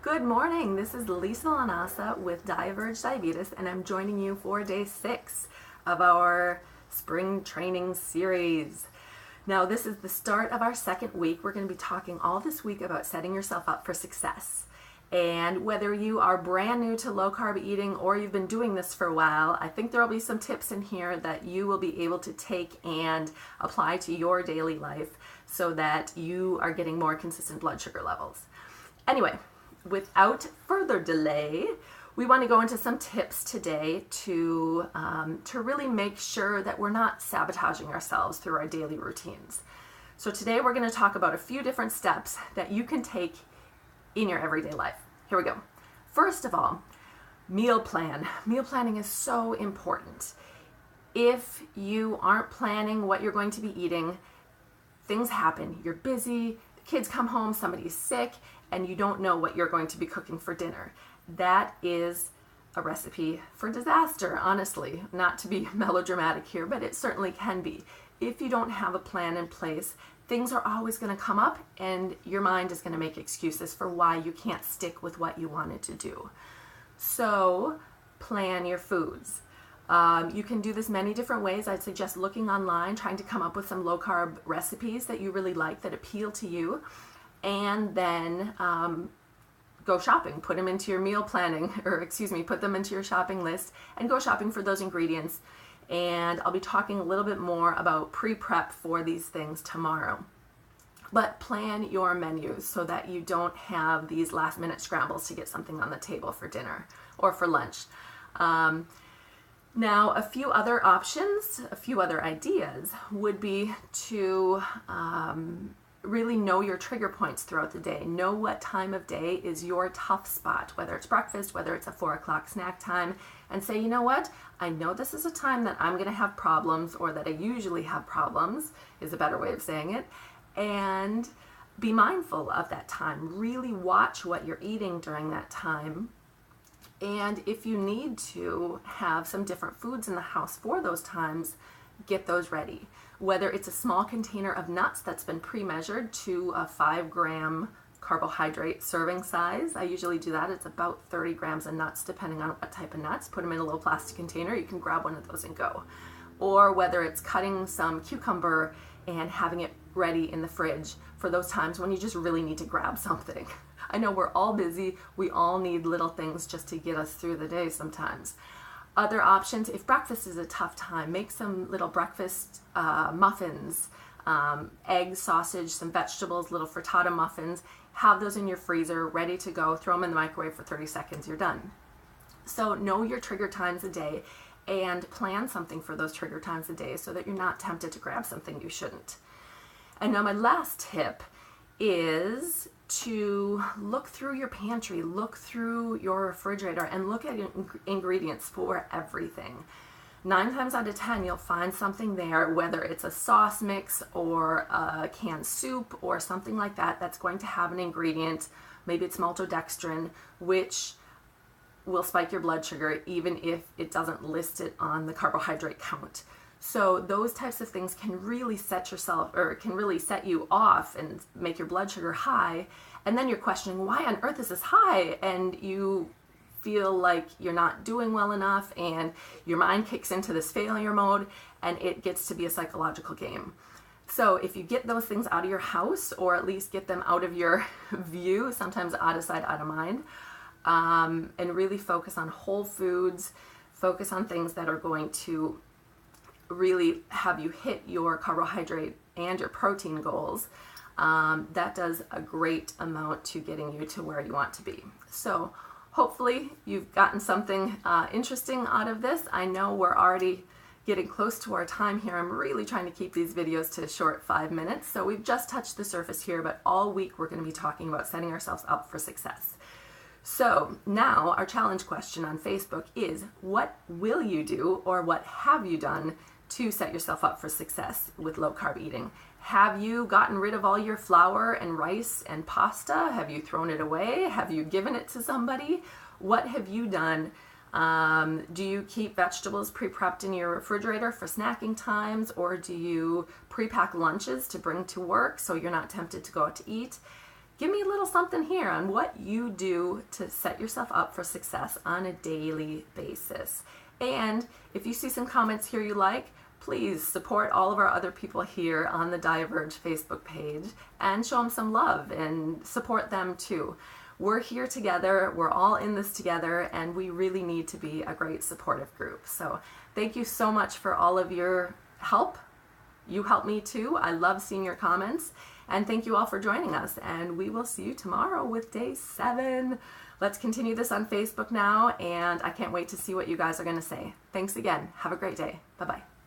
Good morning. This is Lisa Lanasa with diaVerge Diabetes, and I'm joining you for day 6 of our spring training series. Now, this is the start of our second week. We're going to be talking all this week about setting yourself up for success. And whether you are brand new to low carb eating or you've been doing this for a while, I think there will be some tips in here that you will be able to take and apply to your daily life so that you are getting more consistent blood sugar levels. Anyway, without further delay, we want to go into some tips today to really make sure that we're not sabotaging ourselves through our daily routines. So today we're going to talk about a few different steps that you can take in your everyday life. Here we go. First of all, meal plan. Meal planning is so important. If you aren't planning what you're going to be eating, things happen. You're busy, the kids come home, somebody's sick, and you don't know what you're going to be cooking for dinner. That is a recipe for disaster, honestly. Not to be melodramatic here, but it certainly can be. If you don't have a plan in place, things are always going to come up and your mind is going to make excuses for why you can't stick with what you wanted to do. So plan your foods. You can do this many different ways. I'd suggest looking online, trying to come up with some low carb recipes that you really like, that appeal to you, and then go shopping. Put them into your meal planning, put them into your shopping list and go shopping for those ingredients. And I'll be talking a little bit more about pre-prep for these things tomorrow. But plan your menus so that you don't have these last minute scrambles to get something on the table for dinner or for lunch. Now, a few other options, a few other ideas would be to really know your trigger points throughout the day. Know what time of day is your tough spot, whether it's breakfast, whether it's a 4 o'clock snack time, and say, you know what, I know this is a time that I'm going to have problems, or that I usually have problems, is a better way of saying it, and be mindful of that time. Really watch what you're eating during that time. And if you need to have some different foods in the house for those times, get those ready. Whether it's a small container of nuts that's been pre-measured to a 5-gram carbohydrate serving size. I usually do that. It's about 30 grams of nuts, depending on what type of nuts. Put them in a little plastic container. You can grab one of those and go. Or whether it's cutting some cucumber and having it ready in the fridge for those times when you just really need to grab something. I know we're all busy. We all need little things just to get us through the day sometimes. Other options, if breakfast is a tough time, make some little breakfast muffins, eggs, sausage, some vegetables, little frittata muffins. Have those in your freezer, ready to go. Throw them in the microwave for 30 seconds, you're done. So know your trigger times a day and plan something for those trigger times a day so that you're not tempted to grab something you shouldn't. And now my last tip is to look through your pantry, look through your refrigerator, and look at ingredients for everything. 9 times out of 10, you'll find something there, whether it's a sauce mix or a canned soup or something like that, that's going to have an ingredient, maybe it's maltodextrin, which will spike your blood sugar even if it doesn't list it on the carbohydrate count. So those types of things can really set you off and make your blood sugar high. And then you're questioning, why on earth is this high? And you feel like you're not doing well enough and your mind kicks into this failure mode and it gets to be a psychological game. So if you get those things out of your house, or at least get them out of your view, sometimes out of sight, out of mind, and really focus on whole foods, focus on things that are going to really have you hit your carbohydrate and your protein goals, that does a great amount to getting you to where you want to be. So hopefully you've gotten something interesting out of this. I know we're already getting close to our time here. I'm really trying to keep these videos to a short 5 minutes. So we've just touched the surface here, but all week we're going to be talking about setting ourselves up for success. So now our challenge question on Facebook is, what will you do, or what have you done to set yourself up for success with low carb eating? Have you gotten rid of all your flour and rice and pasta? Have you thrown it away? Have you given it to somebody? What have you done? Do you keep vegetables pre-prepped in your refrigerator for snacking times, or do you pre-pack lunches to bring to work so you're not tempted to go out to eat? give me a little something here on what you do to set yourself up for success on a daily basis. And if you see some comments here you like, please support all of our other people here on the diaVerge Facebook page and show them some love and support them too. We're here together, we're all in this together, and we really need to be a great supportive group. So thank you so much for all of your help. You help me too. I love seeing your comments. And thank you all for joining us. And we will see you tomorrow with day 7. Let's continue this on Facebook now, and I can't wait to see what you guys are going to say. Thanks again. Have a great day. Bye-bye.